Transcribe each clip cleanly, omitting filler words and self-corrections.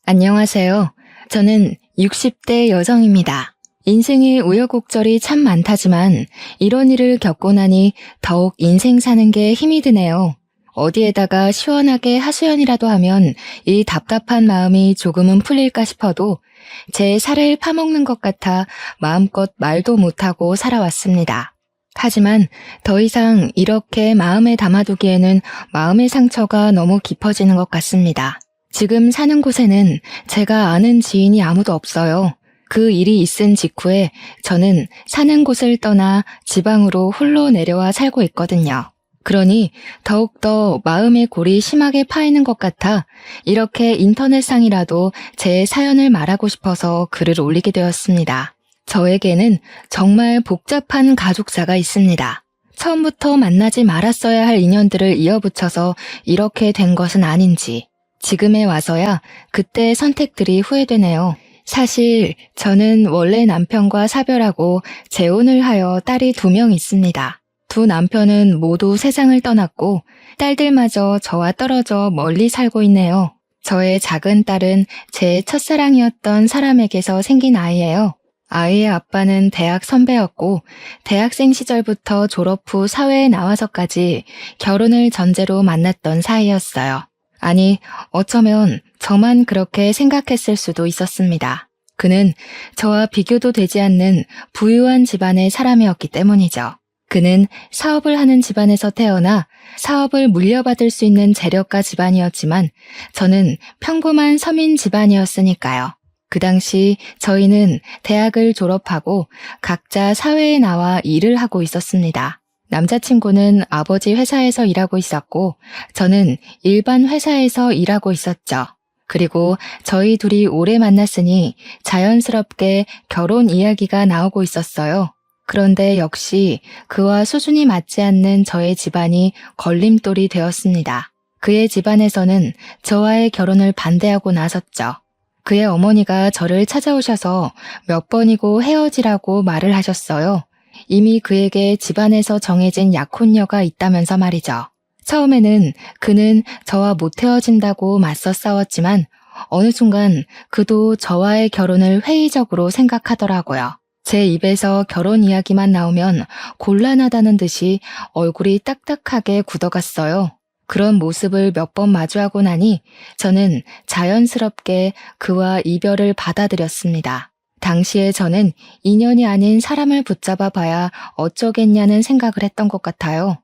안녕하세요. 저는 60대 여성입니다. 인생의 우여곡절이 참 많다지만 이런 일을 겪고 나니 더욱 인생 사는 게 힘이 드네요. 어디에다가 시원하게 하소연이라도 하면 이 답답한 마음이 조금은 풀릴까 싶어도 제 살을 파먹는 것 같아 마음껏 말도 못하고 살아왔습니다. 하지만 더 이상 이렇게 마음에 담아두기에는 마음의 상처가 너무 깊어지는 것 같습니다. 지금 사는 곳에는 제가 아는 지인이 아무도 없어요. 그 일이 있은 직후에 저는 사는 곳을 떠나 지방으로 홀로 내려와 살고 있거든요. 그러니 더욱더 마음의 골이 심하게 파이는 것 같아 이렇게 인터넷상이라도 제 사연을 말하고 싶어서 글을 올리게 되었습니다. 저에게는 정말 복잡한 가족사가 있습니다. 처음부터 만나지 말았어야 할 인연들을 이어붙여서 이렇게 된 것은 아닌지 지금에 와서야 그때의 선택들이 후회되네요. 사실 저는 원래 남편과 사별하고 재혼을 하여 딸이 2명 있습니다. 두 남편은 모두 세상을 떠났고 딸들마저 저와 떨어져 멀리 살고 있네요. 저의 작은 딸은 제 첫사랑이었던 사람에게서 생긴 아이예요. 아이의 아빠는 대학 선배였고 대학생 시절부터 졸업 후 사회에 나와서까지 결혼을 전제로 만났던 사이였어요. 아니, 어쩌면 저만 그렇게 생각했을 수도 있었습니다. 그는 저와 비교도 되지 않는 부유한 집안의 사람이었기 때문이죠. 그는 사업을 하는 집안에서 태어나 사업을 물려받을 수 있는 재력가 집안이었지만 저는 평범한 서민 집안이었으니까요. 그 당시 저희는 대학을 졸업하고 각자 사회에 나와 일을 하고 있었습니다. 남자친구는 아버지 회사에서 일하고 있었고 저는 일반 회사에서 일하고 있었죠. 그리고 저희 둘이 오래 만났으니 자연스럽게 결혼 이야기가 나오고 있었어요. 그런데 역시 그와 수준이 맞지 않는 저의 집안이 걸림돌이 되었습니다. 그의 집안에서는 저와의 결혼을 반대하고 나섰죠. 그의 어머니가 저를 찾아오셔서 몇 번이고 헤어지라고 말을 하셨어요. 이미 그에게 집안에서 정해진 약혼녀가 있다면서 말이죠. 처음에는 그는 저와 못 헤어진다고 맞서 싸웠지만 어느 순간 그도 저와의 결혼을 회의적으로 생각하더라고요. 제 입에서 결혼 이야기만 나오면 곤란하다는 듯이 얼굴이 딱딱하게 굳어갔어요. 그런 모습을 몇 번 마주하고 나니 저는 자연스럽게 그와 이별을 받아들였습니다. 당시에 저는 인연이 아닌 사람을 붙잡아 봐야 어쩌겠냐는 생각을 했던 것 같아요.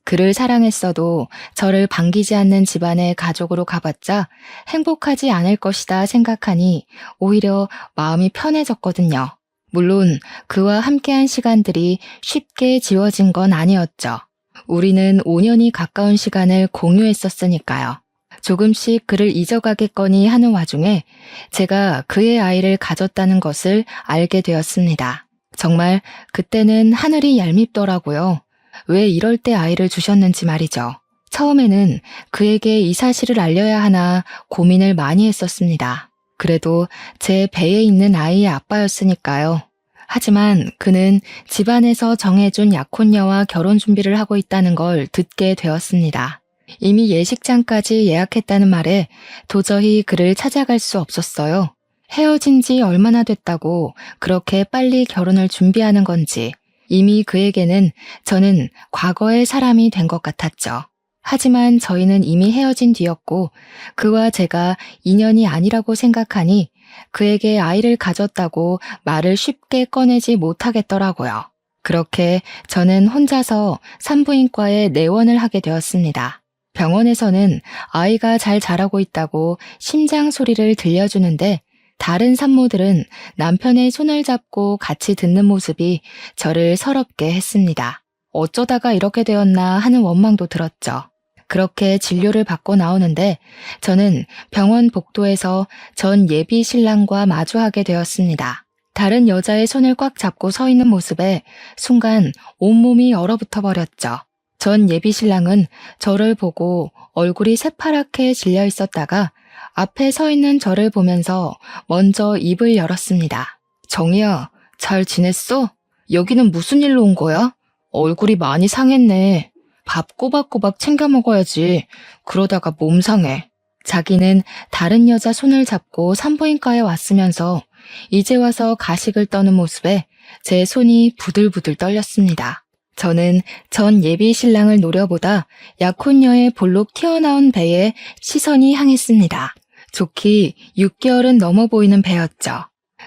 그를 사랑했어도 저를 반기지 않는 집안의 가족으로 가봤자 행복하지 않을 것이다 생각하니 오히려 마음이 편해졌거든요. 물론 그와 함께한 시간들이 쉽게 지워진 건 아니었죠. 우리는 5년이 가까운 시간을 공유했었으니까요. 조금씩 그를 잊어가겠거니 하는 와중에 제가 그의 아이를 가졌다는 것을 알게 되었습니다. 정말 그때는 하늘이 얄밉더라고요. 왜 이럴 때 아이를 주셨는지 말이죠. 처음에는 그에게 이 사실을 알려야 하나 고민을 많이 했었습니다. 그래도 제 배에 있는 아이의 아빠였으니까요. 하지만 그는 집안에서 정해준 약혼녀와 결혼 준비를 하고 있다는 걸 듣게 되었습니다. 이미 예식장까지 예약했다는 말에 도저히 그를 찾아갈 수 없었어요. 헤어진 지 얼마나 됐다고 그렇게 빨리 결혼을 준비하는 건지 이미 그에게는 저는 과거의 사람이 된 것 같았죠. 하지만 저희는 이미 헤어진 뒤였고 그와 제가 인연이 아니라고 생각하니 그에게 아이를 가졌다고 말을 쉽게 꺼내지 못하겠더라고요. 그렇게 저는 혼자서 산부인과에 내원을 하게 되었습니다. 병원에서는 아이가 잘 자라고 있다고 심장 소리를 들려주는데 다른 산모들은 남편의 손을 잡고 같이 듣는 모습이 저를 서럽게 했습니다. 어쩌다가 이렇게 되었나 하는 원망도 들었죠. 그렇게 진료를 받고 나오는데 저는 병원 복도에서 전 예비 신랑과 마주하게 되었습니다. 다른 여자의 손을 꽉 잡고 서 있는 모습에 순간 온몸이 얼어붙어 버렸죠. 전 예비 신랑은 저를 보고 얼굴이 새파랗게 질려 있었다가 앞에 서 있는 저를 보면서 먼저 입을 열었습니다. 정희야, 잘 지냈어? 여기는 무슨 일로 온 거야? 얼굴이 많이 상했네. 밥 꼬박꼬박 챙겨 먹어야지. 그러다가 몸 상해. 자기는 다른 여자 손을 잡고 산부인과에 왔으면서 이제 와서 가식을 떠는 모습에 제 손이 부들부들 떨렸습니다. 저는 전 예비 신랑을 노려보다 약혼녀의 볼록 튀어나온 배에 시선이 향했습니다. 좋기 6개월은 넘어 보이는 배였죠.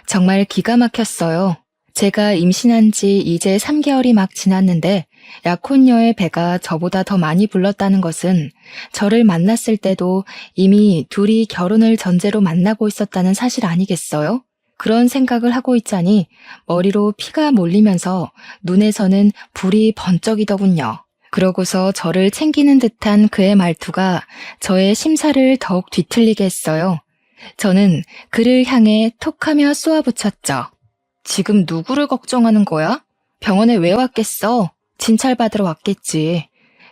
정말 기가 막혔어요. 제가 임신한 지 이제 3개월이 막 지났는데 약혼녀의 배가 저보다 더 많이 불렀다는 것은 저를 만났을 때도 이미 둘이 결혼을 전제로 만나고 있었다는 사실 아니겠어요? 그런 생각을 하고 있자니 머리로 피가 몰리면서 눈에서는 불이 번쩍이더군요. 그러고서 저를 챙기는 듯한 그의 말투가 저의 심사를 더욱 뒤틀리게 했어요. 저는 그를 향해 톡하며 쏘아붙였죠. 지금 누구를 걱정하는 거야? 병원에 왜 왔겠어? 진찰받으러 왔겠지.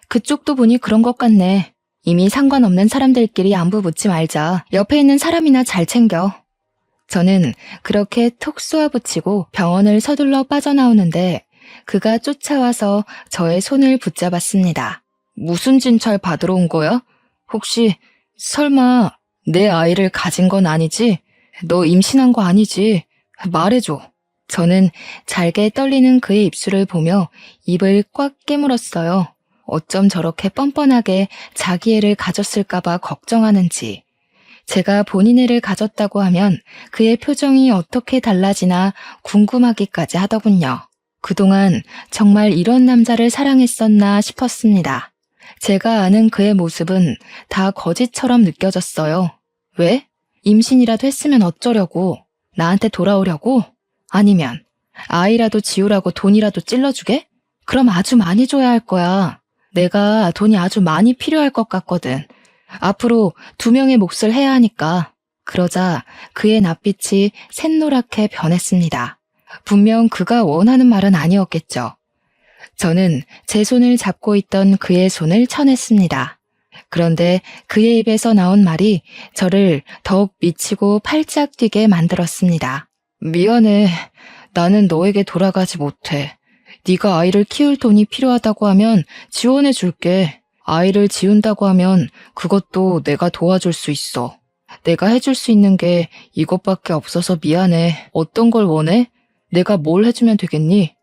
그쪽도 보니 그런 것 같네. 이미 상관없는 사람들끼리 안부 묻지 말자. 옆에 있는 사람이나 잘 챙겨. 저는 그렇게 톡 쏘아붙이고 병원을 서둘러 빠져나오는데 그가 쫓아와서 저의 손을 붙잡았습니다. 무슨 진찰 받으러 온 거야? 혹시 설마 내 아이를 가진 건 아니지? 너 임신한 거 아니지? 말해줘. 저는 잘게 떨리는 그의 입술을 보며 입을 꽉 깨물었어요. 어쩜 저렇게 뻔뻔하게 자기 애를 가졌을까봐 걱정하는지. 제가 본인 애를 가졌다고 하면 그의 표정이 어떻게 달라지나 궁금하기까지 하더군요. 그동안 정말 이런 남자를 사랑했었나 싶었습니다. 제가 아는 그의 모습은 다 거짓처럼 느껴졌어요. 왜? 임신이라도 했으면 어쩌려고? 나한테 돌아오려고? 아니면 아이라도 지우라고 돈이라도 찔러주게? 그럼 아주 많이 줘야 할 거야. 내가 돈이 아주 많이 필요할 것 같거든. 앞으로 2명의 몫을 해야 하니까. 그러자 그의 낯빛이 샛노랗게 변했습니다. 분명 그가 원하는 말은 아니었겠죠. 저는 제 손을 잡고 있던 그의 손을 쳐냈습니다. 그런데 그의 입에서 나온 말이 저를 더욱 미치고 팔짝 뛰게 만들었습니다. 미안해. 나는 너에게 돌아가지 못해. 네가 아이를 키울 돈이 필요하다고 하면 지원해 줄게. 아이를 지운다고 하면 그것도 내가 도와줄 수 있어. 내가 해줄 수 있는 게 이것밖에 없어서 미안해. 어떤 걸 원해? 내가 뭘 해주면 되겠니?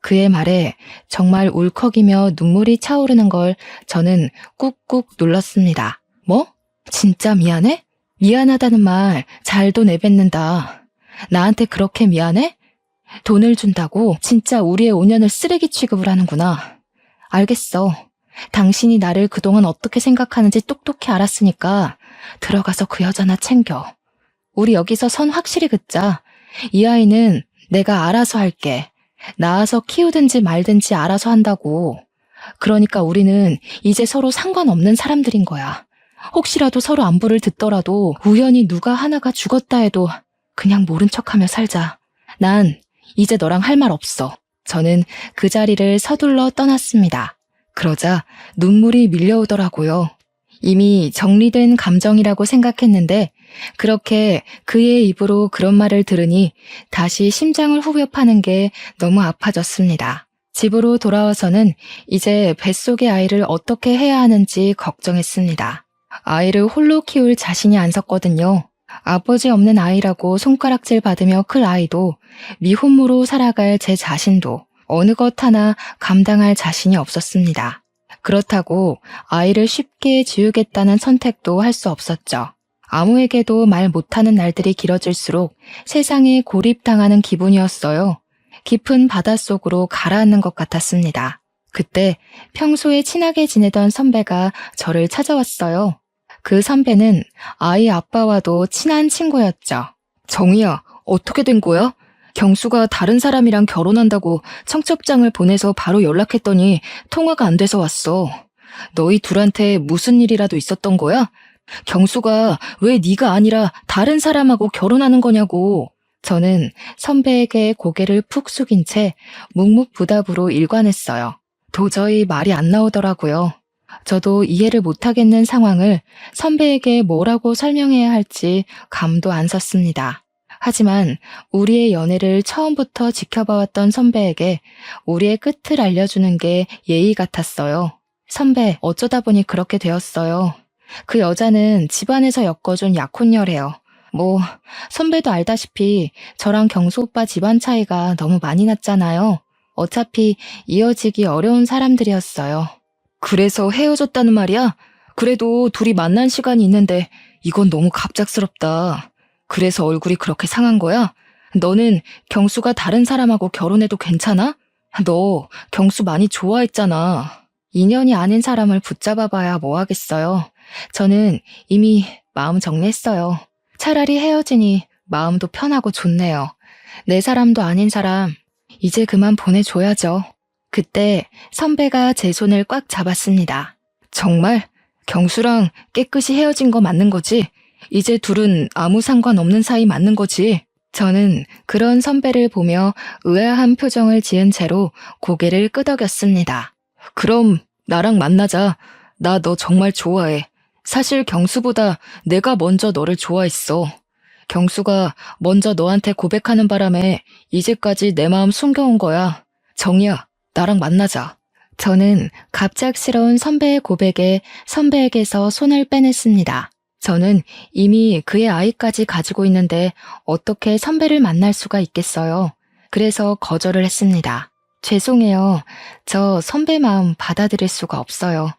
그의 말에 정말 울컥이며 눈물이 차오르는 걸 저는 꾹꾹 눌렀습니다. 뭐? 진짜 미안해? 미안하다는 말 잘도 내뱉는다. 나한테 그렇게 미안해? 돈을 준다고 진짜 우리의 5년을 쓰레기 취급을 하는구나. 알겠어. 당신이 나를 그동안 어떻게 생각하는지 똑똑히 알았으니까 들어가서 그 여자나 챙겨. 우리 여기서 선 확실히 긋자. 이 아이는 내가 알아서 할게. 낳아서 키우든지 말든지 알아서 한다고. 그러니까 우리는 이제 서로 상관없는 사람들인 거야. 혹시라도 서로 안부를 듣더라도 우연히 누가 하나가 죽었다 해도 그냥 모른 척하며 살자. 난 이제 너랑 할 말 없어. 저는 그 자리를 서둘러 떠났습니다. 그러자 눈물이 밀려오더라고요. 이미 정리된 감정이라고 생각했는데 그렇게 그의 입으로 그런 말을 들으니 다시 심장을 후벼 파는 게 너무 아파졌습니다. 집으로 돌아와서는 이제 뱃속의 아이를 어떻게 해야 하는지 걱정했습니다. 아이를 홀로 키울 자신이 안 섰거든요. 아버지 없는 아이라고 손가락질 받으며 클 아이도 미혼모로 살아갈 제 자신도 어느 것 하나 감당할 자신이 없었습니다. 그렇다고 아이를 쉽게 지우겠다는 선택도 할 수 없었죠. 아무에게도 말 못하는 날들이 길어질수록 세상에 고립당하는 기분이었어요. 깊은 바닷속으로 가라앉는 것 같았습니다. 그때 평소에 친하게 지내던 선배가 저를 찾아왔어요. 그 선배는 아이 아빠와도 친한 친구였죠. 정희야, 어떻게 된 거야? 경수가 다른 사람이랑 결혼한다고 청첩장을 보내서 바로 연락했더니 통화가 안 돼서 왔어. 너희 둘한테 무슨 일이라도 있었던 거야? 경수가 왜 네가 아니라 다른 사람하고 결혼하는 거냐고. 저는 선배에게 고개를 푹 숙인 채 묵묵부답으로 일관했어요. 도저히 말이 안 나오더라고요. 저도 이해를 못하겠는 상황을 선배에게 뭐라고 설명해야 할지 감도 안 섰습니다. 하지만 우리의 연애를 처음부터 지켜봐왔던 선배에게 우리의 끝을 알려주는 게 예의 같았어요. 선배, 어쩌다 보니 그렇게 되었어요. 그 여자는 집안에서 엮어준 약혼녀래요. 뭐 선배도 알다시피 저랑 경수 오빠 집안 차이가 너무 많이 났잖아요. 어차피 이어지기 어려운 사람들이었어요. 그래서 헤어졌다는 말이야? 그래도 둘이 만난 시간이 있는데 이건 너무 갑작스럽다. 그래서 얼굴이 그렇게 상한 거야? 너는 경수가 다른 사람하고 결혼해도 괜찮아? 너 경수 많이 좋아했잖아. 인연이 아닌 사람을 붙잡아봐야 뭐 하겠어요. 저는 이미 마음 정리했어요. 차라리 헤어지니 마음도 편하고 좋네요. 내 사람도 아닌 사람, 이제 그만 보내줘야죠. 그때 선배가 제 손을 꽉 잡았습니다. 정말? 경수랑 깨끗이 헤어진 거 맞는 거지? 이제 둘은 아무 상관없는 사이 맞는 거지? 저는 그런 선배를 보며 의아한 표정을 지은 채로 고개를 끄덕였습니다. 그럼 나랑 만나자. 나 너 정말 좋아해. 사실 경수보다 내가 먼저 너를 좋아했어. 경수가 먼저 너한테 고백하는 바람에 이제까지 내 마음 숨겨온 거야. 정이야, 나랑 만나자. 저는 갑작스러운 선배의 고백에 선배에게서 손을 빼냈습니다. 저는 이미 그의 아이까지 가지고 있는데 어떻게 선배를 만날 수가 있겠어요. 그래서 거절을 했습니다. 죄송해요. 저 선배 마음 받아들일 수가 없어요.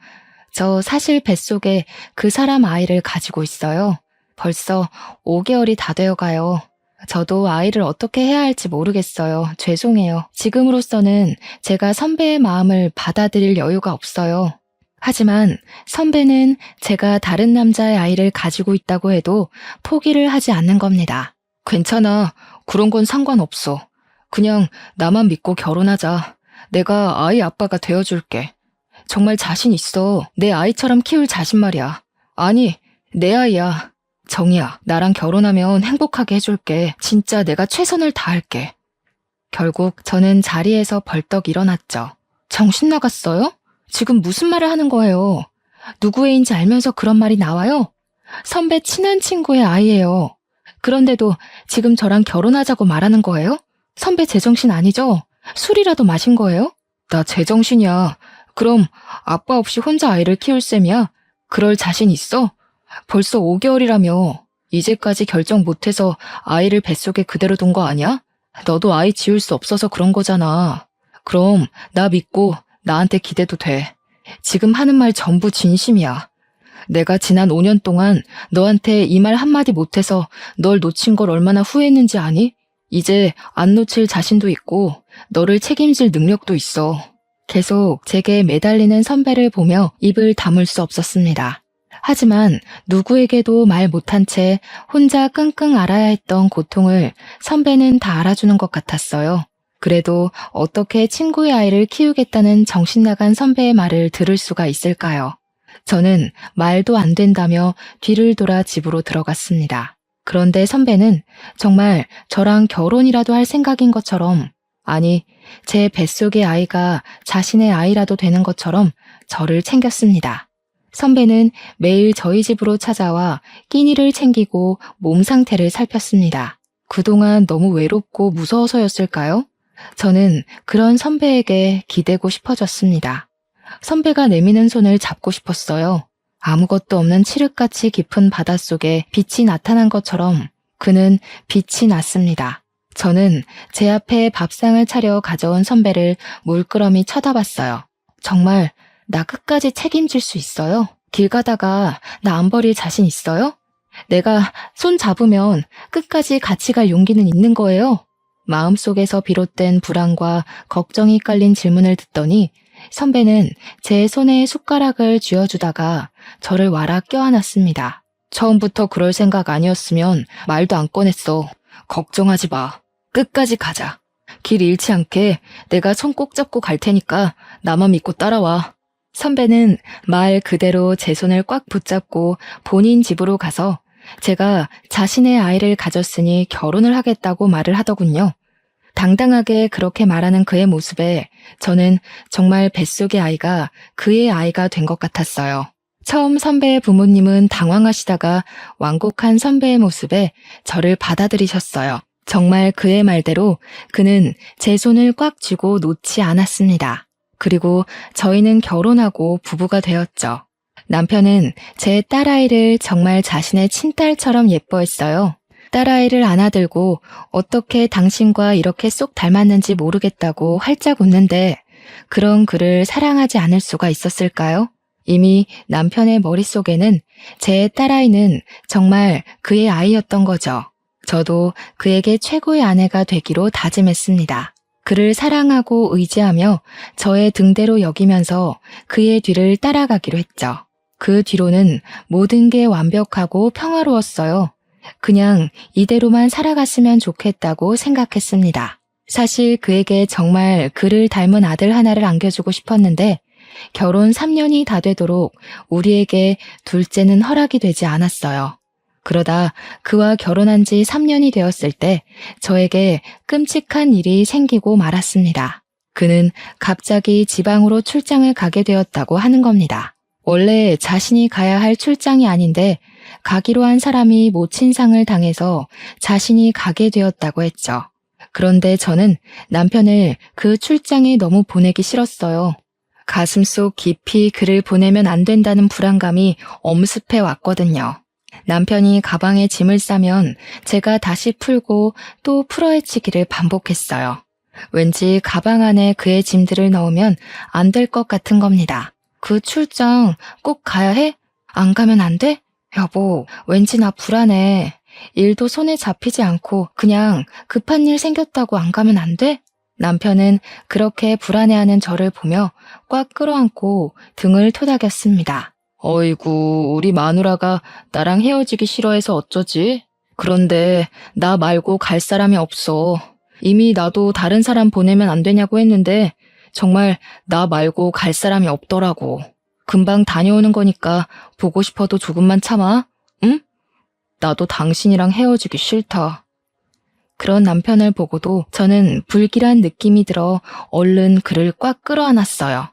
저 사실 뱃속에 그 사람 아이를 가지고 있어요. 벌써 5개월이 다 되어가요. 저도 아이를 어떻게 해야 할지 모르겠어요. 죄송해요. 지금으로서는 제가 선배의 마음을 받아들일 여유가 없어요. 하지만 선배는 제가 다른 남자의 아이를 가지고 있다고 해도 포기를 하지 않는 겁니다. 괜찮아. 그런 건 상관없어. 그냥 나만 믿고 결혼하자. 내가 아이 아빠가 되어줄게. 정말 자신 있어. 내 아이처럼 키울 자신 말이야. 아니, 내 아이야. 정이야, 나랑 결혼하면 행복하게 해줄게. 진짜 내가 최선을 다할게. 결국 저는 자리에서 벌떡 일어났죠. 정신 나갔어요? 지금 무슨 말을 하는 거예요? 누구 애인지 알면서 그런 말이 나와요? 선배 친한 친구의 아이예요. 그런데도 지금 저랑 결혼하자고 말하는 거예요? 선배 제정신 아니죠? 술이라도 마신 거예요? 나 제정신이야. 그럼 아빠 없이 혼자 아이를 키울 셈이야? 그럴 자신 있어? 벌써 5개월이라며. 이제까지 결정 못해서 아이를 뱃속에 그대로 둔 거 아니야? 너도 아이 지울 수 없어서 그런 거잖아. 그럼 나 믿고 나한테 기대도 돼. 지금 하는 말 전부 진심이야. 내가 지난 5년 동안 너한테 이 말 한마디 못해서 널 놓친 걸 얼마나 후회했는지 아니? 이제 안 놓칠 자신도 있고 너를 책임질 능력도 있어. 계속 제게 매달리는 선배를 보며 입을 다물 수 없었습니다. 하지만 누구에게도 말 못한 채 혼자 끙끙 앓아야 했던 고통을 선배는 다 알아주는 것 같았어요. 그래도 어떻게 친구의 아이를 키우겠다는 정신나간 선배의 말을 들을 수가 있을까요? 저는 말도 안 된다며 뒤를 돌아 집으로 들어갔습니다. 그런데 선배는 정말 저랑 결혼이라도 할 생각인 것처럼, 아니, 제 뱃속의 아이가 자신의 아이라도 되는 것처럼 저를 챙겼습니다. 선배는 매일 저희 집으로 찾아와 끼니를 챙기고 몸 상태를 살폈습니다. 그동안 너무 외롭고 무서워서였을까요? 저는 그런 선배에게 기대고 싶어졌습니다. 선배가 내미는 손을 잡고 싶었어요. 아무것도 없는 칠흑같이 깊은 바닷속에 빛이 나타난 것처럼 그는 빛이 났습니다. 저는 제 앞에 밥상을 차려 가져온 선배를 물끄러미 쳐다봤어요. 정말 나 끝까지 책임질 수 있어요? 길 가다가 나 안 버릴 자신 있어요? 내가 손 잡으면 끝까지 같이 갈 용기는 있는 거예요? 마음속에서 비롯된 불안과 걱정이 깔린 질문을 듣더니 선배는 제 손에 숟가락을 쥐어주다가 저를 와라 껴안았습니다. 처음부터 그럴 생각 아니었으면 말도 안 꺼냈어. 걱정하지 마. 끝까지 가자. 길 잃지 않게 내가 손 꼭 잡고 갈 테니까 나만 믿고 따라와. 선배는 말 그대로 제 손을 꽉 붙잡고 본인 집으로 가서 제가 자신의 아이를 가졌으니 결혼을 하겠다고 말을 하더군요. 당당하게 그렇게 말하는 그의 모습에 저는 정말 뱃속의 아이가 그의 아이가 된 것 같았어요. 처음 선배의 부모님은 당황하시다가 완곡한 선배의 모습에 저를 받아들이셨어요. 정말 그의 말대로 그는 제 손을 꽉 쥐고 놓지 않았습니다. 그리고 저희는 결혼하고 부부가 되었죠. 남편은 제 딸아이를 정말 자신의 친딸처럼 예뻐했어요. 딸아이를 안아들고 어떻게 당신과 이렇게 쏙 닮았는지 모르겠다고 활짝 웃는데 그런 그를 사랑하지 않을 수가 있었을까요? 이미 남편의 머릿속에는 제 딸아이는 정말 그의 아이였던 거죠. 저도 그에게 최고의 아내가 되기로 다짐했습니다. 그를 사랑하고 의지하며 저의 등대로 여기면서 그의 뒤를 따라가기로 했죠. 그 뒤로는 모든 게 완벽하고 평화로웠어요. 그냥 이대로만 살아갔으면 좋겠다고 생각했습니다. 사실 그에게 정말 그를 닮은 아들 하나를 안겨주고 싶었는데 결혼 3년이 다 되도록 우리에게 둘째는 허락이 되지 않았어요. 그러다 그와 결혼한 지 3년이 되었을 때 저에게 끔찍한 일이 생기고 말았습니다. 그는 갑자기 지방으로 출장을 가게 되었다고 하는 겁니다. 원래 자신이 가야 할 출장이 아닌데 가기로 한 사람이 모친상을 당해서 자신이 가게 되었다고 했죠. 그런데 저는 남편을 그 출장에 너무 보내기 싫었어요. 가슴속 깊이 그를 보내면 안 된다는 불안감이 엄습해 왔거든요. 남편이 가방에 짐을 싸면 제가 다시 풀고 또 풀어헤치기를 반복했어요. 왠지 가방 안에 그의 짐들을 넣으면 안 될 것 같은 겁니다. 그 출장 꼭 가야 해? 안 가면 안 돼? 여보, 왠지 나 불안해. 일도 손에 잡히지 않고 그냥 급한 일 생겼다고 안 가면 안 돼? 남편은 그렇게 불안해하는 저를 보며 꽉 끌어안고 등을 토닥였습니다. 어이구, 우리 마누라가 나랑 헤어지기 싫어해서 어쩌지? 그런데 나 말고 갈 사람이 없어. 이미 나도 다른 사람 보내면 안 되냐고 했는데 정말 나 말고 갈 사람이 없더라고. 금방 다녀오는 거니까 보고 싶어도 조금만 참아. 응? 나도 당신이랑 헤어지기 싫다. 그런 남편을 보고도 저는 불길한 느낌이 들어 얼른 그를 꽉 끌어안았어요.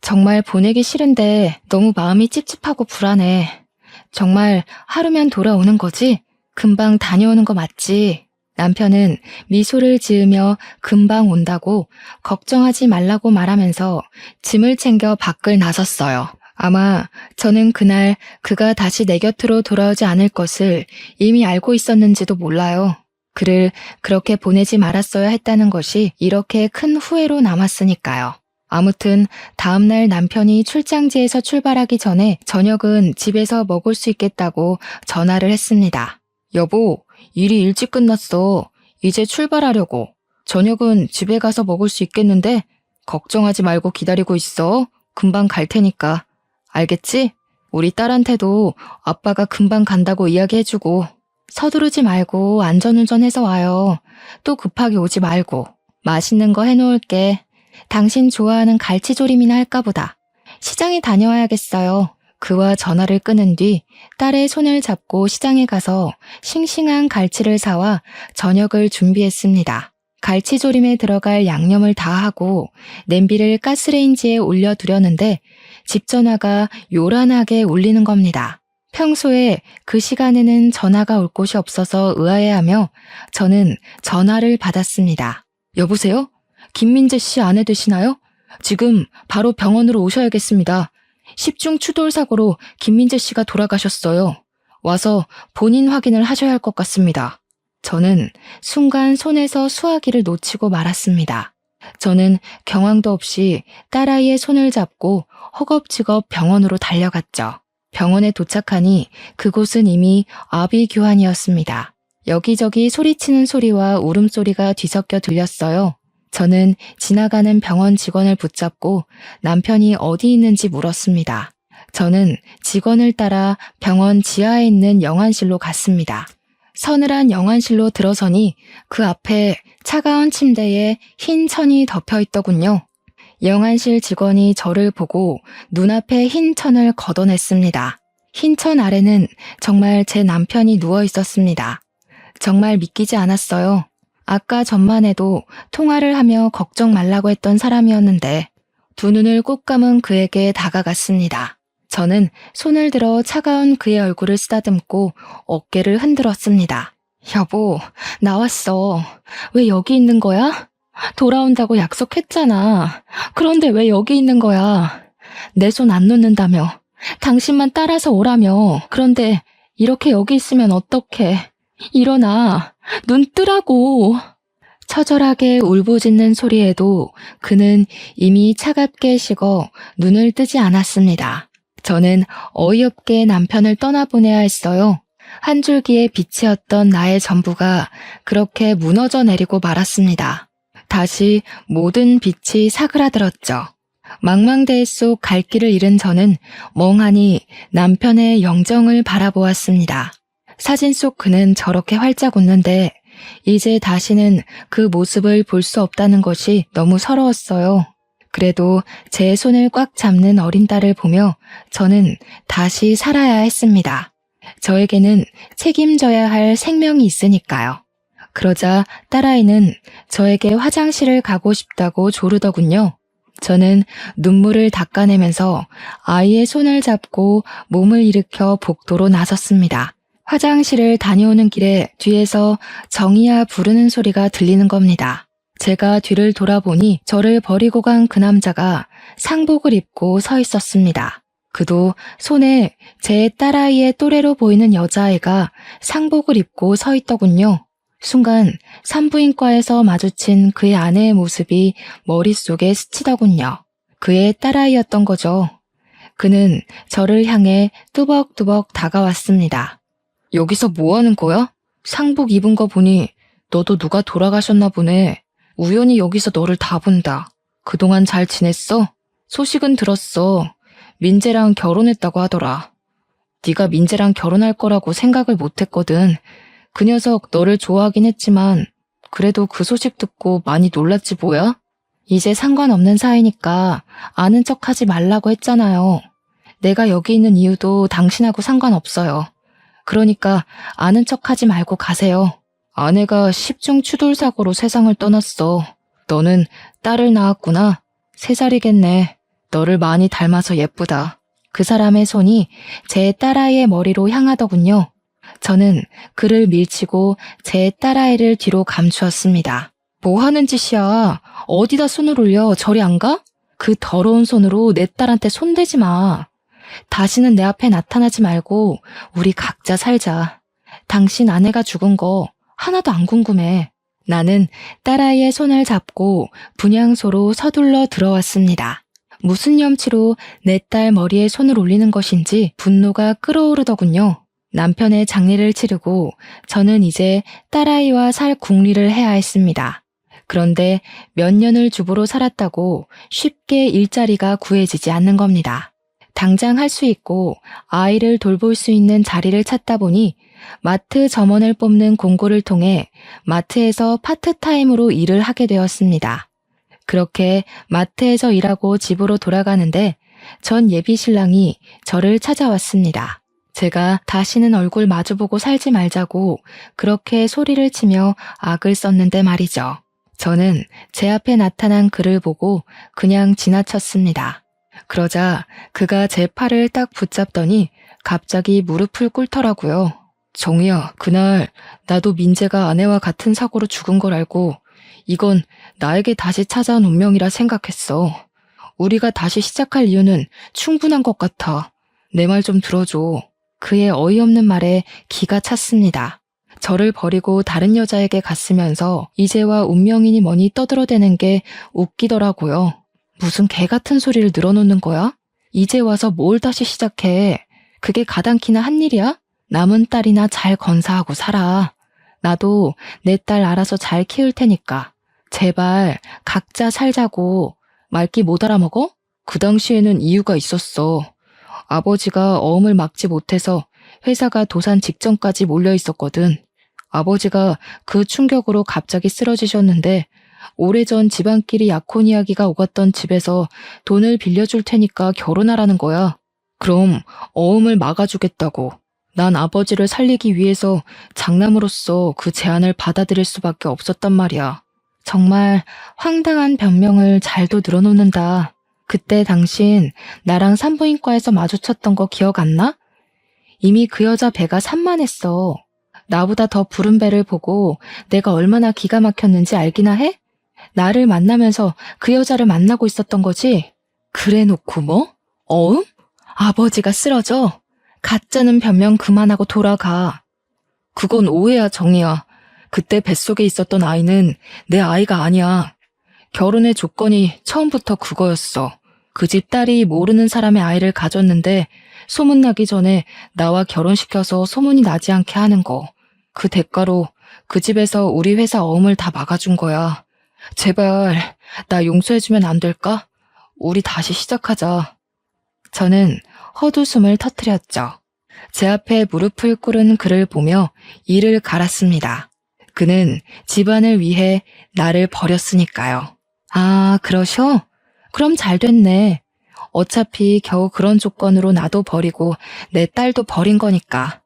정말 보내기 싫은데 너무 마음이 찝찝하고 불안해. 정말 하루면 돌아오는 거지? 금방 다녀오는 거 맞지? 남편은 미소를 지으며 금방 온다고 걱정하지 말라고 말하면서 짐을 챙겨 밖을 나섰어요. 아마 저는 그날 그가 다시 내 곁으로 돌아오지 않을 것을 이미 알고 있었는지도 몰라요. 그를 그렇게 보내지 말았어야 했다는 것이 이렇게 큰 후회로 남았으니까요. 아무튼 다음날 남편이 출장지에서 출발하기 전에 저녁은 집에서 먹을 수 있겠다고 전화를 했습니다. 여보, 일이 일찍 끝났어. 이제 출발하려고. 저녁은 집에 가서 먹을 수 있겠는데 걱정하지 말고 기다리고 있어. 금방 갈 테니까. 알겠지? 우리 딸한테도 아빠가 금방 간다고 이야기해주고. 서두르지 말고 안전운전해서 와요. 또 급하게 오지 말고. 맛있는 거 해놓을게. 당신 좋아하는 갈치조림이나 할까 보다. 시장에 다녀와야겠어요. 그와 전화를 끊은 뒤 딸의 손을 잡고 시장에 가서 싱싱한 갈치를 사와 저녁을 준비했습니다. 갈치조림에 들어갈 양념을 다 하고 냄비를 가스레인지에 올려두려는데 집 전화가 요란하게 울리는 겁니다. 평소에 그 시간에는 전화가 올 곳이 없어서 의아해하며 저는 전화를 받았습니다. 여보세요? 김민재 씨 아내 되시나요? 지금 바로 병원으로 오셔야겠습니다. 10중 추돌 사고로 김민재 씨가 돌아가셨어요. 와서 본인 확인을 하셔야 할 것 같습니다. 저는 순간 손에서 수화기를 놓치고 말았습니다. 저는 경황도 없이 딸아이의 손을 잡고 허겁지겁 병원으로 달려갔죠. 병원에 도착하니 그곳은 이미 아비규환이었습니다. 여기저기 소리치는 소리와 울음소리가 뒤섞여 들렸어요. 저는 지나가는 병원 직원을 붙잡고 남편이 어디 있는지 물었습니다. 저는 직원을 따라 병원 지하에 있는 영안실로 갔습니다. 서늘한 영안실로 들어서니 그 앞에 차가운 침대에 흰 천이 덮여 있더군요. 영안실 직원이 저를 보고 눈앞에 흰 천을 걷어냈습니다. 흰 천 아래는 정말 제 남편이 누워 있었습니다. 정말 믿기지 않았어요. 아까 전만 해도 통화를 하며 걱정 말라고 했던 사람이었는데 두 눈을 꼭 감은 그에게 다가갔습니다. 저는 손을 들어 차가운 그의 얼굴을 쓰다듬고 어깨를 흔들었습니다. 여보, 나왔어. 왜 여기 있는 거야? 돌아온다고 약속했잖아. 그런데 왜 여기 있는 거야? 내 손 안 놓는다며. 당신만 따라서 오라며. 그런데 이렇게 여기 있으면 어떡해. 일어나. 눈 뜨라고. 처절하게 울부짖는 소리에도 그는 이미 차갑게 식어 눈을 뜨지 않았습니다. 저는 어이없게 남편을 떠나보내야 했어요. 한 줄기의 빛이었던 나의 전부가 그렇게 무너져 내리고 말았습니다. 다시 모든 빛이 사그라들었죠. 망망대해 속 갈 길을 잃은 저는 멍하니 남편의 영정을 바라보았습니다. 사진 속 그는 저렇게 활짝 웃는데 이제 다시는 그 모습을 볼 수 없다는 것이 너무 서러웠어요. 그래도 제 손을 꽉 잡는 어린 딸을 보며 저는 다시 살아야 했습니다. 저에게는 책임져야 할 생명이 있으니까요. 그러자 딸아이는 저에게 화장실을 가고 싶다고 조르더군요. 저는 눈물을 닦아내면서 아이의 손을 잡고 몸을 일으켜 복도로 나섰습니다. 화장실을 다녀오는 길에 뒤에서 정이야 부르는 소리가 들리는 겁니다. 제가 뒤를 돌아보니 저를 버리고 간 그 남자가 상복을 입고 서 있었습니다. 그도 손에 제 딸아이의 또래로 보이는 여자아이가 상복을 입고 서 있더군요. 순간 산부인과에서 마주친 그의 아내의 모습이 머릿속에 스치더군요. 그의 딸아이였던 거죠. 그는 저를 향해 뚜벅뚜벅 다가왔습니다. 여기서 뭐 하는 거야? 상복 입은 거 보니 너도 누가 돌아가셨나 보네. 우연히 여기서 너를 다 본다. 그동안 잘 지냈어? 소식은 들었어. 민재랑 결혼했다고 하더라. 네가 민재랑 결혼할 거라고 생각을 못했거든. 그 녀석 너를 좋아하긴 했지만 그래도 그 소식 듣고 많이 놀랐지 뭐야? 이제 상관없는 사이니까 아는 척하지 말라고 했잖아요. 내가 여기 있는 이유도 당신하고 상관없어요. 그러니까 아는 척하지 말고 가세요. 아내가 십중추돌 사고로 세상을 떠났어. 너는 딸을 낳았구나. 3살이겠네. 너를 많이 닮아서 예쁘다. 그 사람의 손이 제 딸아이의 머리로 향하더군요. 저는 그를 밀치고 제 딸아이를 뒤로 감추었습니다. 뭐 하는 짓이야? 어디다 손을 올려? 저리 안 가? 그 더러운 손으로 내 딸한테 손대지 마. 다시는 내 앞에 나타나지 말고 우리 각자 살자. 당신 아내가 죽은 거 하나도 안 궁금해. 나는 딸아이의 손을 잡고 분향소로 서둘러 들어왔습니다. 무슨 염치로 내 딸 머리에 손을 올리는 것인지 분노가 끓어오르더군요. 남편의 장례를 치르고 저는 이제 딸아이와 살 궁리를 해야 했습니다. 그런데 몇 년을 주부로 살았다고 쉽게 일자리가 구해지지 않는 겁니다. 당장 할 수 있고 아이를 돌볼 수 있는 자리를 찾다 보니 마트 점원을 뽑는 공고를 통해 마트에서 파트타임으로 일을 하게 되었습니다. 그렇게 마트에서 일하고 집으로 돌아가는데 전 예비 신랑이 저를 찾아왔습니다. 제가 다시는 얼굴 마주보고 살지 말자고 그렇게 소리를 치며 악을 썼는데 말이죠. 저는 제 앞에 나타난 그를 보고 그냥 지나쳤습니다. 그러자 그가 제 팔을 딱 붙잡더니 갑자기 무릎을 꿇더라고요. 정희야, 그날 나도 민재가 아내와 같은 사고로 죽은 걸 알고 이건 나에게 다시 찾아온 운명이라 생각했어. 우리가 다시 시작할 이유는 충분한 것 같아. 내 말 좀 들어줘. 그의 어이없는 말에 기가 찼습니다. 저를 버리고 다른 여자에게 갔으면서 이제와 운명이니 뭐니 떠들어대는 게 웃기더라고요. 무슨 개 같은 소리를 늘어놓는 거야? 이제 와서 뭘 다시 시작해. 그게 가당키나 한 일이야? 남은 딸이나 잘 건사하고 살아. 나도 내 딸 알아서 잘 키울 테니까. 제발 각자 살자고. 말귀 못 알아먹어? 그 당시에는 이유가 있었어. 아버지가 어음을 막지 못해서 회사가 도산 직전까지 몰려 있었거든. 아버지가 그 충격으로 갑자기 쓰러지셨는데 오래전 집안끼리 약혼 이야기가 오갔던 집에서 돈을 빌려줄 테니까 결혼하라는 거야. 그럼 어음을 막아주겠다고. 난 아버지를 살리기 위해서 장남으로서 그 제안을 받아들일 수밖에 없었단 말이야. 정말 황당한 변명을 잘도 늘어놓는다. 그때 당신 나랑 산부인과에서 마주쳤던 거 기억 안 나? 이미 그 여자 배가 산만했어. 나보다 더 부른 배를 보고 내가 얼마나 기가 막혔는지 알기나 해? 나를 만나면서 그 여자를 만나고 있었던 거지? 그래 놓고 뭐? 어음? 아버지가 쓰러져? 가짜는 변명 그만하고 돌아가. 그건 오해야, 정이야. 그때 뱃속에 있었던 아이는 내 아이가 아니야. 결혼의 조건이 처음부터 그거였어. 그 집 딸이 모르는 사람의 아이를 가졌는데 소문나기 전에 나와 결혼시켜서 소문이 나지 않게 하는 거. 그 대가로 그 집에서 우리 회사 어음을 다 막아준 거야. 제발 나 용서해주면 안 될까? 우리 다시 시작하자. 저는 헛웃음을 터뜨렸죠. 제 앞에 무릎을 꿇은 그를 보며 이를 갈았습니다. 그는 집안을 위해 나를 버렸으니까요. 아, 그러셔? 그럼 잘 됐네. 어차피 겨우 그런 조건으로 나도 버리고 내 딸도 버린 거니까.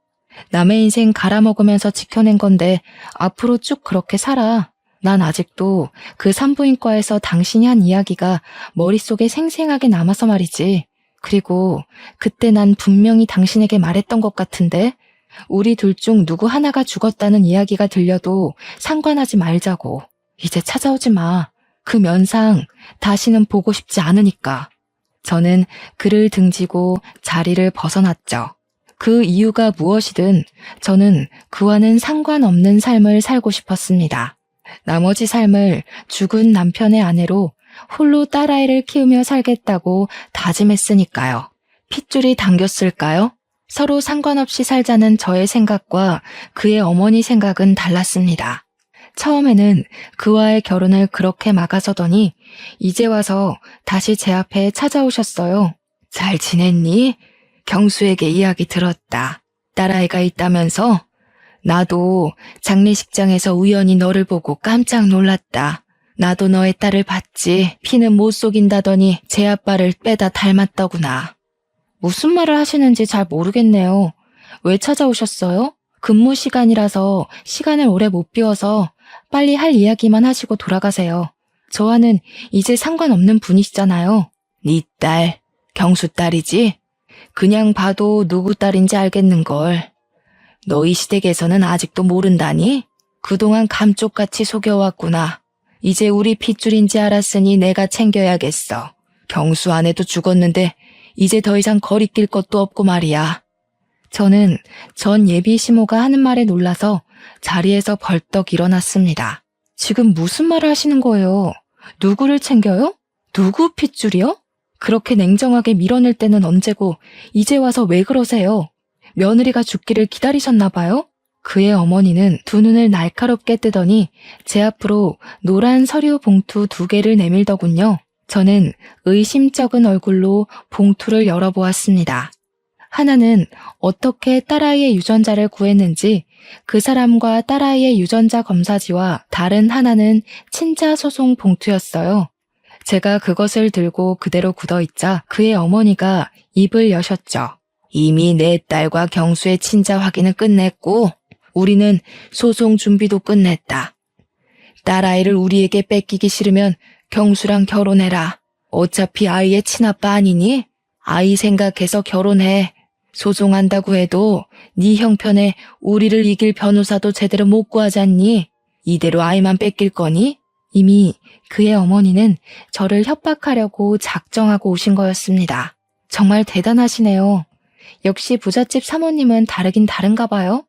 남의 인생 갈아먹으면서 지켜낸 건데 앞으로 쭉 그렇게 살아. 난 아직도 그 산부인과에서 당신이 한 이야기가 머릿속에 생생하게 남아서 말이지. 그리고 그때 난 분명히 당신에게 말했던 것 같은데 우리 둘 중 누구 하나가 죽었다는 이야기가 들려도 상관하지 말자고. 이제 찾아오지 마. 그 면상 다시는 보고 싶지 않으니까. 저는 그를 등지고 자리를 벗어났죠. 그 이유가 무엇이든 저는 그와는 상관없는 삶을 살고 싶었습니다. 나머지 삶을 죽은 남편의 아내로 홀로 딸아이를 키우며 살겠다고 다짐했으니까요. 핏줄이 당겼을까요? 서로 상관없이 살자는 저의 생각과 그의 어머니 생각은 달랐습니다. 처음에는 그와의 결혼을 그렇게 막아서더니 이제 와서 다시 제 앞에 찾아오셨어요. 잘 지냈니? 경수에게 이야기 들었다. 딸아이가 있다면서? 나도 장례식장에서 우연히 너를 보고 깜짝 놀랐다. 나도 너의 딸을 봤지. 피는 못 속인다더니 제 아빠를 빼다 닮았더구나. 무슨 말을 하시는지 잘 모르겠네요. 왜 찾아오셨어요? 근무 시간이라서 시간을 오래 못 비워서 빨리 할 이야기만 하시고 돌아가세요. 저와는 이제 상관없는 분이시잖아요. 네 딸, 경수 딸이지? 그냥 봐도 누구 딸인지 알겠는걸. 너희 시댁에서는 아직도 모른다니? 그동안 감쪽같이 속여왔구나. 이제 우리 핏줄인지 알았으니 내가 챙겨야겠어. 경수 아내도 죽었는데 이제 더 이상 거리낄 것도 없고 말이야. 저는 전 예비 시모가 하는 말에 놀라서 자리에서 벌떡 일어났습니다. 지금 무슨 말을 하시는 거예요? 누구를 챙겨요? 누구 핏줄이요? 그렇게 냉정하게 밀어낼 때는 언제고 이제 와서 왜 그러세요? 며느리가 죽기를 기다리셨나 봐요? 그의 어머니는 두 눈을 날카롭게 뜨더니 제 앞으로 노란 서류 봉투 2개를 내밀더군요. 저는 의심쩍은 얼굴로 봉투를 열어보았습니다. 하나는 어떻게 딸아이의 유전자를 구했는지 그 사람과 딸아이의 유전자 검사지와 다른 하나는 친자 소송 봉투였어요. 제가 그것을 들고 그대로 굳어있자 그의 어머니가 입을 여셨죠. 이미 내 딸과 경수의 친자 확인은 끝냈고 우리는 소송 준비도 끝냈다. 딸아이를 우리에게 뺏기기 싫으면 경수랑 결혼해라. 어차피 아이의 친아빠 아니니? 아이 생각해서 결혼해. 소송한다고 해도 네 형편에 우리를 이길 변호사도 제대로 못 구하잖니? 이대로 아이만 뺏길 거니? 이미 그의 어머니는 저를 협박하려고 작정하고 오신 거였습니다. 정말 대단하시네요. 역시 부잣집 사모님은 다르긴 다른가 봐요.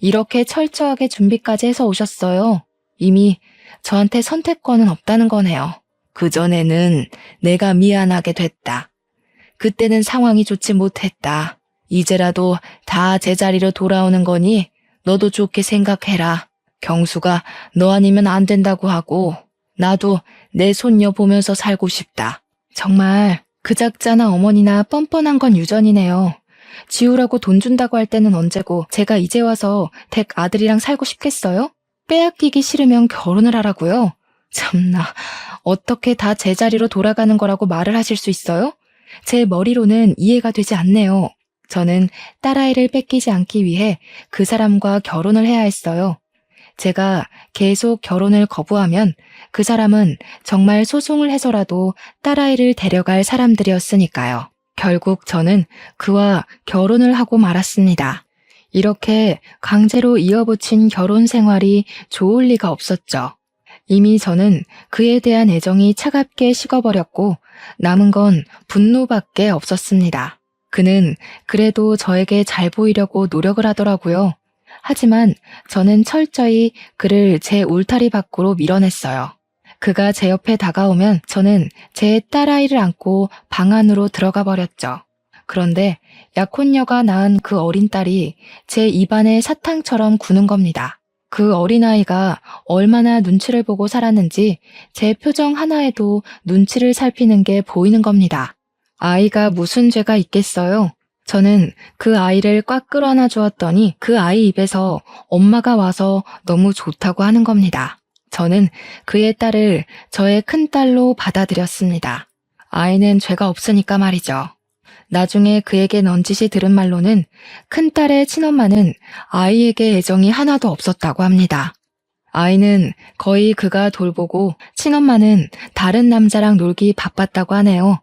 이렇게 철저하게 준비까지 해서 오셨어요. 이미 저한테 선택권은 없다는 거네요. 그전에는 내가 미안하게 됐다. 그때는 상황이 좋지 못했다. 이제라도 다 제자리로 돌아오는 거니 너도 좋게 생각해라. 경수가 너 아니면 안 된다고 하고 나도 내 손녀 보면서 살고 싶다. 정말 그 작자나 어머니나 뻔뻔한 건 유전이네요. 지우라고 돈 준다고 할 때는 언제고 제가 이제 와서 댁 아들이랑 살고 싶겠어요? 빼앗기기 싫으면 결혼을 하라고요? 참나, 어떻게 다 제자리로 돌아가는 거라고 말을 하실 수 있어요? 제 머리로는 이해가 되지 않네요. 저는 딸아이를 뺏기지 않기 위해 그 사람과 결혼을 해야 했어요. 제가 계속 결혼을 거부하면 그 사람은 정말 소송을 해서라도 딸아이를 데려갈 사람들이었으니까요. 결국 저는 그와 결혼을 하고 말았습니다. 이렇게 강제로 이어붙인 결혼 생활이 좋을 리가 없었죠. 이미 저는 그에 대한 애정이 차갑게 식어버렸고 남은 건 분노밖에 없었습니다. 그는 그래도 저에게 잘 보이려고 노력을 하더라고요. 하지만 저는 철저히 그를 제 울타리 밖으로 밀어냈어요. 그가 제 옆에 다가오면 저는 제 딸아이를 안고 방 안으로 들어가 버렸죠. 그런데 약혼녀가 낳은 그 어린 딸이 제 입안에 사탕처럼 구는 겁니다. 그 어린아이가 얼마나 눈치를 보고 살았는지 제 표정 하나에도 눈치를 살피는 게 보이는 겁니다. 아이가 무슨 죄가 있겠어요? 저는 그 아이를 꽉 끌어안아 주었더니 그 아이 입에서 엄마가 와서 너무 좋다고 하는 겁니다. 저는 그의 딸을 저의 큰딸로 받아들였습니다. 아이는 죄가 없으니까 말이죠. 나중에 그에게 넌지시 들은 말로는 큰딸의 친엄마는 아이에게 애정이 하나도 없었다고 합니다. 아이는 거의 그가 돌보고 친엄마는 다른 남자랑 놀기 바빴다고 하네요.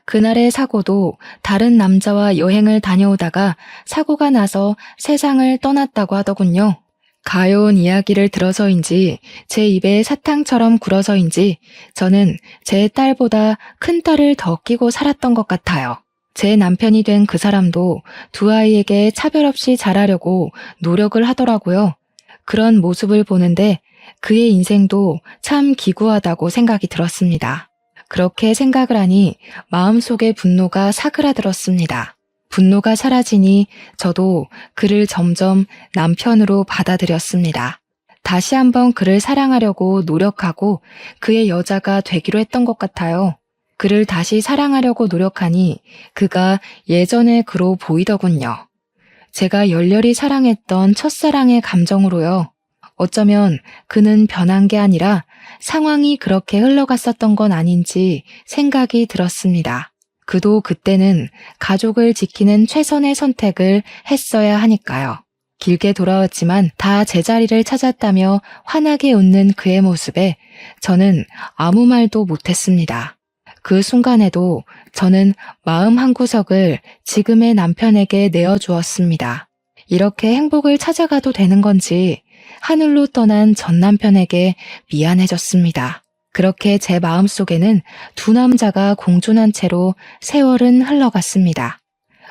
그날의 사고도 다른 남자와 여행을 다녀오다가 사고가 나서 세상을 떠났다고 하더군요. 가여운 이야기를 들어서인지 제 입에 사탕처럼 굴어서인지 저는 제 딸보다 큰 딸을 더 끼고 살았던 것 같아요. 제 남편이 된 그 사람도 두 아이에게 차별 없이 잘하려고 노력을 하더라고요. 그런 모습을 보는데 그의 인생도 참 기구하다고 생각이 들었습니다. 그렇게 생각을 하니 마음속에 분노가 사그라들었습니다. 분노가 사라지니 저도 그를 점점 남편으로 받아들였습니다. 다시 한번 그를 사랑하려고 노력하고 그의 여자가 되기로 했던 것 같아요. 그를 다시 사랑하려고 노력하니 그가 예전의 그로 보이더군요. 제가 열렬히 사랑했던 첫사랑의 감정으로요. 어쩌면 그는 변한 게 아니라 상황이 그렇게 흘러갔었던 건 아닌지 생각이 들었습니다. 그도 그때는 가족을 지키는 최선의 선택을 했어야 하니까요. 길게 돌아왔지만 다 제자리를 찾았다며 환하게 웃는 그의 모습에 저는 아무 말도 못했습니다. 그 순간에도 저는 마음 한구석을 지금의 남편에게 내어주었습니다. 이렇게 행복을 찾아가도 되는 건지 하늘로 떠난 전 남편에게 미안해졌습니다. 그렇게 제 마음속에는 두 남자가 공존한 채로 세월은 흘러갔습니다.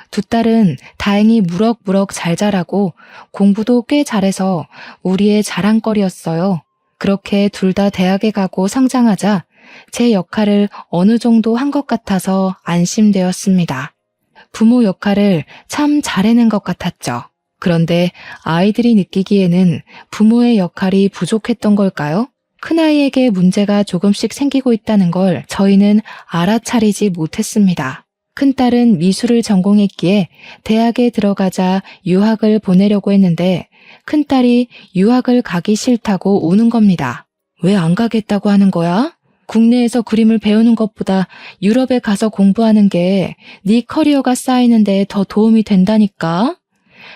두 딸은 다행히 무럭무럭 잘 자라고 공부도 꽤 잘해서 우리의 자랑거리였어요. 그렇게 둘 다 대학에 가고 성장하자 제 역할을 어느 정도 한 것 같아서 안심되었습니다. 부모 역할을 참 잘해낸 것 같았죠. 그런데 아이들이 느끼기에는 부모의 역할이 부족했던 걸까요? 큰아이에게 문제가 조금씩 생기고 있다는 걸 저희는 알아차리지 못했습니다. 큰딸은 미술을 전공했기에 대학에 들어가자 유학을 보내려고 했는데 큰딸이 유학을 가기 싫다고 우는 겁니다. 왜 안 가겠다고 하는 거야? 국내에서 그림을 배우는 것보다 유럽에 가서 공부하는 게 네 커리어가 쌓이는 데 더 도움이 된다니까?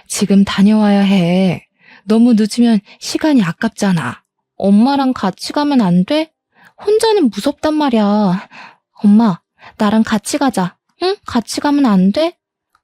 지금 다녀와야 해. 너무 늦으면 시간이 아깝잖아. 엄마랑 같이 가면 안 돼? 혼자는 무섭단 말이야. 엄마, 나랑 같이 가자. 응? 같이 가면 안 돼?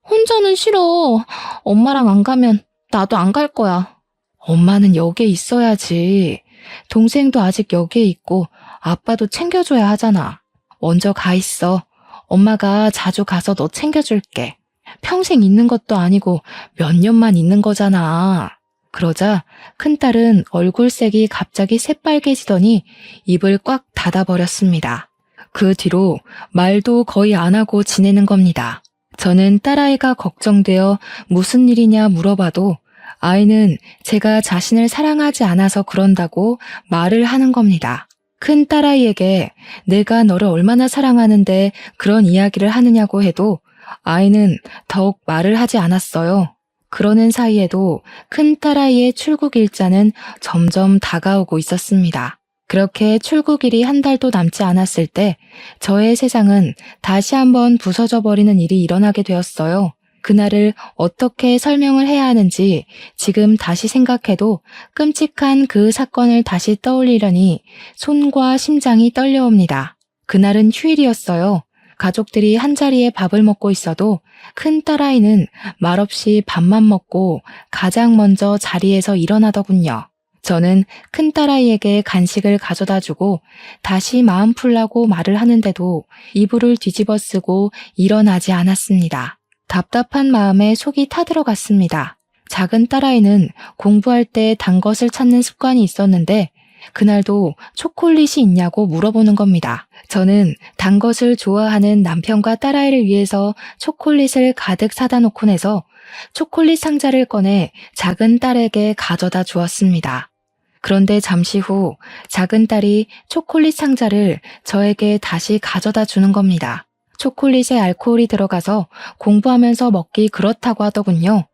혼자는 싫어. 엄마랑 안 가면 나도 안 갈 거야. 엄마는 여기에 있어야지. 동생도 아직 여기에 있고 아빠도 챙겨줘야 하잖아. 먼저 가 있어. 엄마가 자주 가서 너 챙겨줄게. 평생 있는 것도 아니고 몇 년만 있는 거잖아. 그러자 큰딸은 얼굴색이 갑자기 새빨개지더니 입을 꽉 닫아버렸습니다. 그 뒤로 말도 거의 안 하고 지내는 겁니다. 저는 딸아이가 걱정되어 무슨 일이냐 물어봐도 아이는 제가 자신을 사랑하지 않아서 그런다고 말을 하는 겁니다. 큰 딸아이에게 내가 너를 얼마나 사랑하는데 그런 이야기를 하느냐고 해도 아이는 더욱 말을 하지 않았어요. 그러는 사이에도 큰 딸아이의 출국 일자는 점점 다가오고 있었습니다. 그렇게 출국일이 한 달도 남지 않았을 때 저의 세상은 다시 한번 부서져 버리는 일이 일어나게 되었어요. 그날을 어떻게 설명을 해야 하는지 지금 다시 생각해도 끔찍한 그 사건을 다시 떠올리려니 손과 심장이 떨려옵니다. 그날은 휴일이었어요. 가족들이 한자리에 밥을 먹고 있어도 큰 딸아이는 말없이 밥만 먹고 가장 먼저 자리에서 일어나더군요. 저는 큰 딸아이에게 간식을 가져다 주고 다시 마음 풀라고 말을 하는데도 이불을 뒤집어 쓰고 일어나지 않았습니다. 답답한 마음에 속이 타들어갔습니다. 작은 딸아이는 공부할 때 단 것을 찾는 습관이 있었는데 그날도 초콜릿이 있냐고 물어보는 겁니다. 저는 단 것을 좋아하는 남편과 딸아이를 위해서 초콜릿을 가득 사다 놓고 내서 초콜릿 상자를 꺼내 작은 딸에게 가져다 주었습니다. 그런데 잠시 후 작은 딸이 초콜릿 상자를 저에게 다시 가져다 주는 겁니다. 초콜릿에 알코올이 들어가서 공부하면서 먹기 그렇다고 하더군요.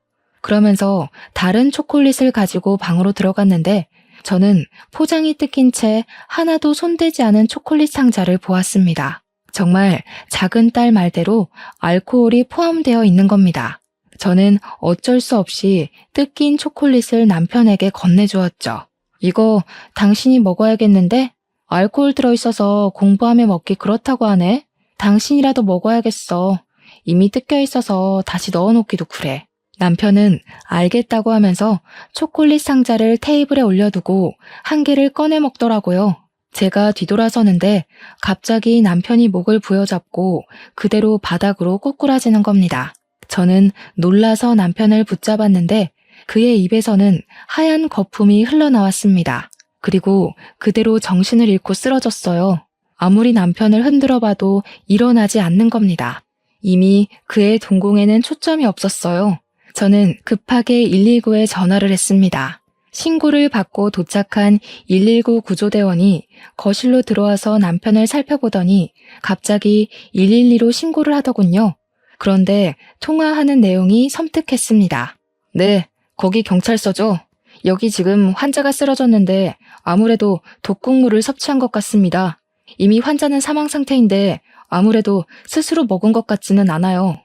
그러면서 다른 초콜릿을 가지고 방으로 들어갔는데 저는 포장이 뜯긴 채 하나도 손대지 않은 초콜릿 상자를 보았습니다. 정말 작은 딸 말대로 알코올이 포함되어 있는 겁니다. 저는 어쩔 수 없이 뜯긴 초콜릿을 남편에게 건네주었죠. 이거 당신이 먹어야겠는데? 알코올 들어있어서 공부하며 먹기 그렇다고 하네. 당신이라도 먹어야겠어. 이미 뜯겨 있어서 다시 넣어놓기도 그래. 남편은 알겠다고 하면서 초콜릿 상자를 테이블에 올려두고 한 개를 꺼내 먹더라고요. 제가 뒤돌아서는데 갑자기 남편이 목을 부여잡고 그대로 바닥으로 꼬꾸라지는 겁니다. 저는 놀라서 남편을 붙잡았는데 그의 입에서는 하얀 거품이 흘러나왔습니다. 그리고 그대로 정신을 잃고 쓰러졌어요. 아무리 남편을 흔들어 봐도 일어나지 않는 겁니다. 이미 그의 동공에는 초점이 없었어요. 저는 급하게 119에 전화를 했습니다. 신고를 받고 도착한 119 구조대원이 거실로 들어와서 남편을 살펴보더니 갑자기 112로 신고를 하더군요. 그런데 통화하는 내용이 섬뜩했습니다. 네, 거기 경찰서죠. 여기 지금 환자가 쓰러졌는데 아무래도 독극물을 섭취한 것 같습니다. 이미 환자는 사망 상태인데 아무래도 스스로 먹은 것 같지는 않아요.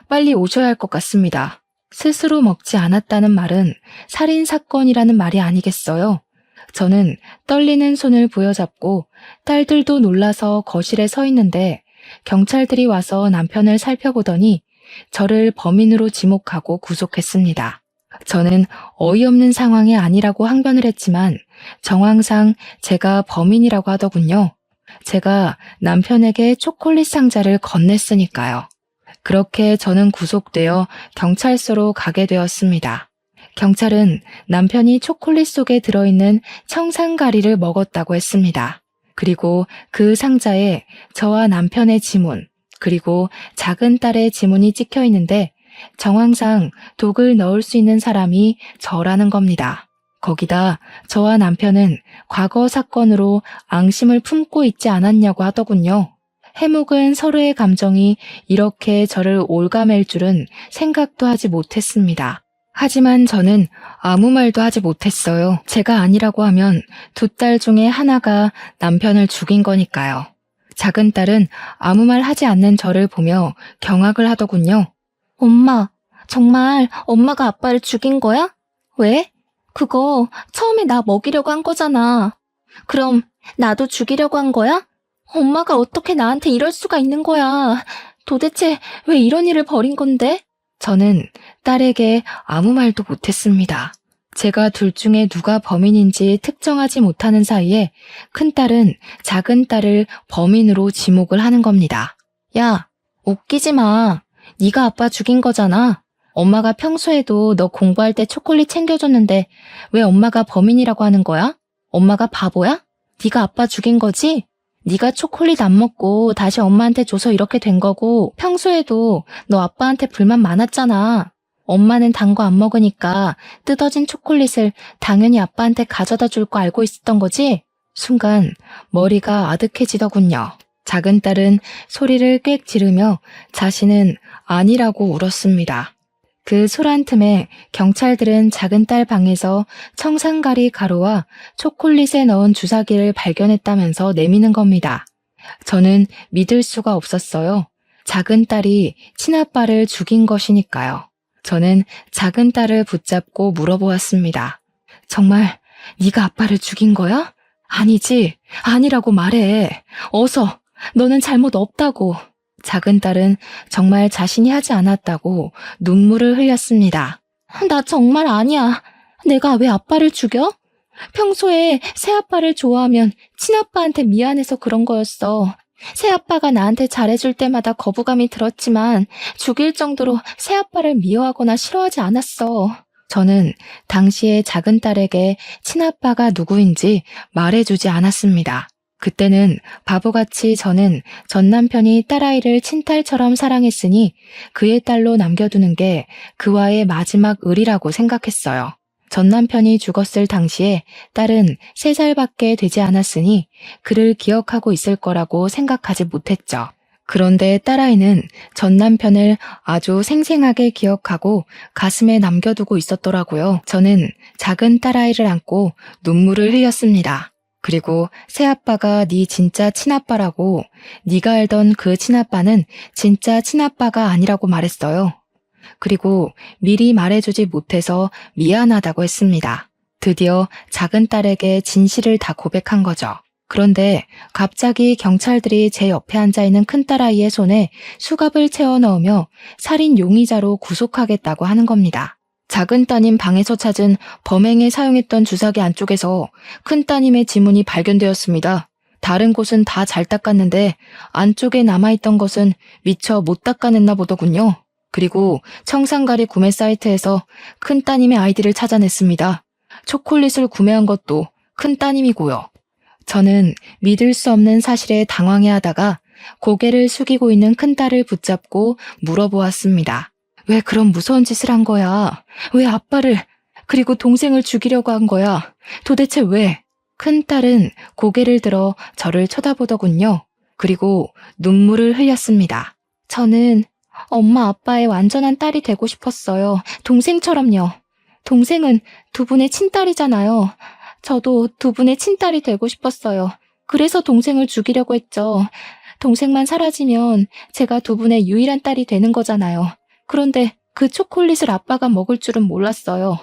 빨리 오셔야 할 것 같습니다. 스스로 먹지 않았다는 말은 살인사건이라는 말이 아니겠어요? 저는 떨리는 손을 부여잡고 딸들도 놀라서 거실에 서 있는데 경찰들이 와서 남편을 살펴보더니 저를 범인으로 지목하고 구속했습니다. 저는 어이없는 상황이 아니라고 항변을 했지만 정황상 제가 범인이라고 하더군요. 제가 남편에게 초콜릿 상자를 건넸으니까요. 그렇게 저는 구속되어 경찰서로 가게 되었습니다. 경찰은 남편이 초콜릿 속에 들어있는 청산가리를 먹었다고 했습니다. 그리고 그 상자에 저와 남편의 지문, 그리고 작은 딸의 지문이 찍혀 있는데 정황상 독을 넣을 수 있는 사람이 저라는 겁니다. 거기다 저와 남편은 과거 사건으로 앙심을 품고 있지 않았냐고 하더군요. 해묵은 서로의 감정이 이렇게 저를 올가맬 줄은 생각도 하지 못했습니다. 하지만 저는 아무 말도 하지 못했어요. 제가 아니라고 하면 두 딸 중에 하나가 남편을 죽인 거니까요. 작은 딸은 아무 말 하지 않는 저를 보며 경악을 하더군요. 엄마, 정말 엄마가 아빠를 죽인 거야? 왜? 그거 처음에 나 먹이려고 한 거잖아. 그럼 나도 죽이려고 한 거야? 엄마가 어떻게 나한테 이럴 수가 있는 거야. 도대체 왜 이런 일을 벌인 건데? 저는 딸에게 아무 말도 못했습니다. 제가 둘 중에 누가 범인인지 특정하지 못하는 사이에 큰딸은 작은 딸을 범인으로 지목을 하는 겁니다. 야, 웃기지 마. 네가 아빠 죽인 거잖아. 엄마가 평소에도 너 공부할 때 초콜릿 챙겨줬는데 왜 엄마가 범인이라고 하는 거야? 엄마가 바보야? 네가 아빠 죽인 거지? 네가 초콜릿 안 먹고 다시 엄마한테 줘서 이렇게 된 거고 평소에도 너 아빠한테 불만 많았잖아. 엄마는 단 거 안 먹으니까 뜯어진 초콜릿을 당연히 아빠한테 가져다 줄 거 알고 있었던 거지? 순간 머리가 아득해지더군요. 작은 딸은 소리를 꽥 지르며 자신은 아니라고 울었습니다. 그 소란 틈에 경찰들은 작은 딸 방에서 청산가리 가루와 초콜릿에 넣은 주사기를 발견했다면서 내미는 겁니다. 저는 믿을 수가 없었어요. 작은 딸이 친아빠를 죽인 것이니까요. 저는 작은 딸을 붙잡고 물어보았습니다. 정말 네가 아빠를 죽인 거야? 아니지, 아니라고 말해. 어서, 너는 잘못 없다고. 작은 딸은 정말 자신이 하지 않았다고 눈물을 흘렸습니다. 나 정말 아니야. 내가 왜 아빠를 죽여? 평소에 새아빠를 좋아하면 친아빠한테 미안해서 그런 거였어. 새아빠가 나한테 잘해줄 때마다 거부감이 들었지만 죽일 정도로 새아빠를 미워하거나 싫어하지 않았어. 저는 당시에 작은 딸에게 친아빠가 누구인지 말해주지 않았습니다. 그때는 바보같이 저는 전 남편이 딸아이를 친딸처럼 사랑했으니 그의 딸로 남겨두는 게 그와의 마지막 의리라고 생각했어요. 전 남편이 죽었을 당시에 딸은 3살밖에 되지 않았으니 그를 기억하고 있을 거라고 생각하지 못했죠. 그런데 딸아이는 전 남편을 아주 생생하게 기억하고 가슴에 남겨두고 있었더라고요. 저는 작은 딸아이를 안고 눈물을 흘렸습니다. 그리고 새아빠가 네 진짜 친아빠라고, 네가 알던 그 친아빠는 진짜 친아빠가 아니라고 말했어요. 그리고 미리 말해주지 못해서 미안하다고 했습니다. 드디어 작은 딸에게 진실을 다 고백한 거죠. 그런데 갑자기 경찰들이 제 옆에 앉아있는 큰딸아이의 손에 수갑을 채워 넣으며 살인 용의자로 구속하겠다고 하는 겁니다. 작은 따님 방에서 찾은 범행에 사용했던 주사기 안쪽에서 큰 따님의 지문이 발견되었습니다. 다른 곳은 다 잘 닦았는데 안쪽에 남아있던 것은 미처 못 닦아냈나 보더군요. 그리고 청산가리 구매 사이트에서 큰 따님의 아이디를 찾아냈습니다. 초콜릿을 구매한 것도 큰 따님이고요. 저는 믿을 수 없는 사실에 당황해하다가 고개를 숙이고 있는 큰딸을 붙잡고 물어보았습니다. 왜 그런 무서운 짓을 한 거야? 왜 아빠를, 그리고 동생을 죽이려고 한 거야? 도대체 왜? 큰딸은 고개를 들어 저를 쳐다보더군요. 그리고 눈물을 흘렸습니다. 저는 엄마 아빠의 완전한 딸이 되고 싶었어요. 동생처럼요. 동생은 두 분의 친딸이잖아요. 저도 두 분의 친딸이 되고 싶었어요. 그래서 동생을 죽이려고 했죠. 동생만 사라지면 제가 두 분의 유일한 딸이 되는 거잖아요. 그런데 그 초콜릿을 아빠가 먹을 줄은 몰랐어요.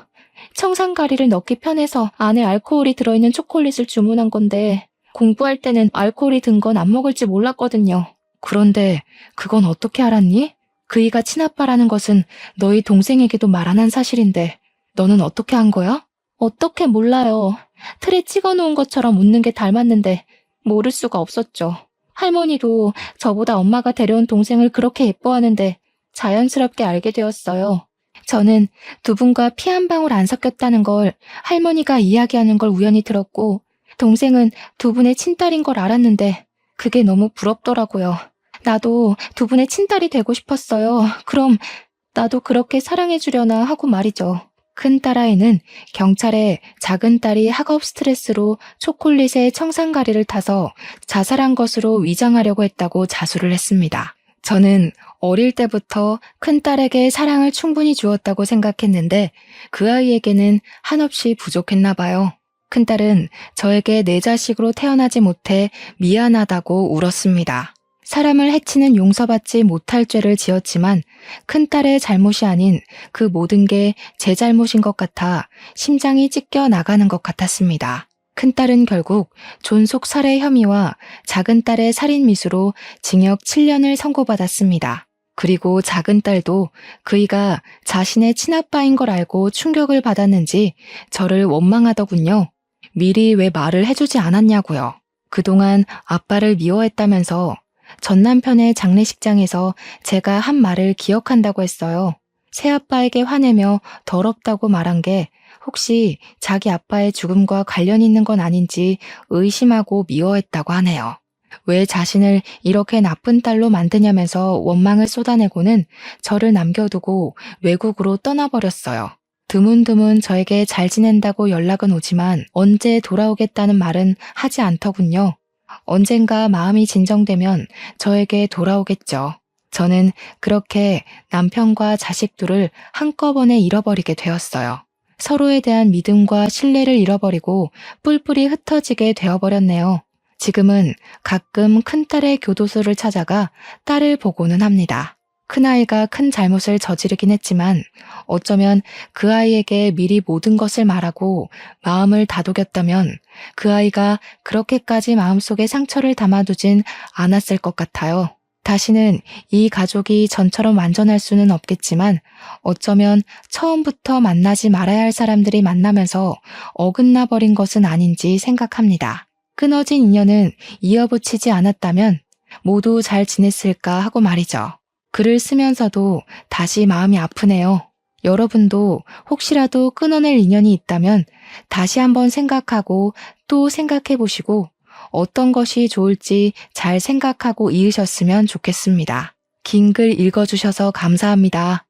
청산가리를 넣기 편해서 안에 알코올이 들어있는 초콜릿을 주문한 건데 공부할 때는 알코올이 든 건 안 먹을지 몰랐거든요. 그런데 그건 어떻게 알았니? 그이가 친아빠라는 것은 너희 동생에게도 말 안 한 사실인데 너는 어떻게 한 거야? 어떻게 몰라요. 틀에 찍어놓은 것처럼 웃는 게 닮았는데 모를 수가 없었죠. 할머니도 저보다 엄마가 데려온 동생을 그렇게 예뻐하는데 자연스럽게 알게 되었어요. 저는 두 분과 피 한 방울 안 섞였다는 걸 할머니가 이야기하는 걸 우연히 들었고 동생은 두 분의 친딸인 걸 알았는데 그게 너무 부럽더라고요. 나도 두 분의 친딸이 되고 싶었어요. 그럼 나도 그렇게 사랑해주려나 하고 말이죠. 큰 딸아이는 경찰에 작은 딸이 학업 스트레스로 초콜릿에 청산가리를 타서 자살한 것으로 위장하려고 했다고 자수를 했습니다. 저는 어릴 때부터 큰딸에게 사랑을 충분히 주었다고 생각했는데 그 아이에게는 한없이 부족했나 봐요. 큰딸은 저에게 내 자식으로 태어나지 못해 미안하다고 울었습니다. 사람을 해치는 용서받지 못할 죄를 지었지만 큰딸의 잘못이 아닌 그 모든 게 제 잘못인 것 같아 심장이 찢겨 나가는 것 같았습니다. 큰딸은 결국 존속 살해 혐의와 작은딸의 살인 미수로 징역 7년을 선고받았습니다. 그리고 작은딸도 그이가 자신의 친아빠인 걸 알고 충격을 받았는지 저를 원망하더군요. 미리 왜 말을 해주지 않았냐고요. 그동안 아빠를 미워했다면서 전 남편의 장례식장에서 제가 한 말을 기억한다고 했어요. 새아빠에게 화내며 더럽다고 말한 게 혹시 자기 아빠의 죽음과 관련 있는 건 아닌지 의심하고 미워했다고 하네요. 왜 자신을 이렇게 나쁜 딸로 만드냐면서 원망을 쏟아내고는 저를 남겨두고 외국으로 떠나버렸어요. 드문드문 저에게 잘 지낸다고 연락은 오지만 언제 돌아오겠다는 말은 하지 않더군요. 언젠가 마음이 진정되면 저에게 돌아오겠죠. 저는 그렇게 남편과 자식 둘을 한꺼번에 잃어버리게 되었어요. 서로에 대한 믿음과 신뢰를 잃어버리고 뿔뿔이 흩어지게 되어버렸네요. 지금은 가끔 큰딸의 교도소를 찾아가 딸을 보고는 합니다. 큰아이가 큰 잘못을 저지르긴 했지만 어쩌면 그 아이에게 미리 모든 것을 말하고 마음을 다독였다면 그 아이가 그렇게까지 마음속에 상처를 담아두진 않았을 것 같아요. 다시는 이 가족이 전처럼 완전할 수는 없겠지만 어쩌면 처음부터 만나지 말아야 할 사람들이 만나면서 어긋나 버린 것은 아닌지 생각합니다. 끊어진 인연은 이어붙이지 않았다면 모두 잘 지냈을까 하고 말이죠. 글을 쓰면서도 다시 마음이 아프네요. 여러분도 혹시라도 끊어낼 인연이 있다면 다시 한번 생각하고 또 생각해 보시고 어떤 것이 좋을지 잘 생각하고 이으셨으면 좋겠습니다. 긴 글 읽어주셔서 감사합니다.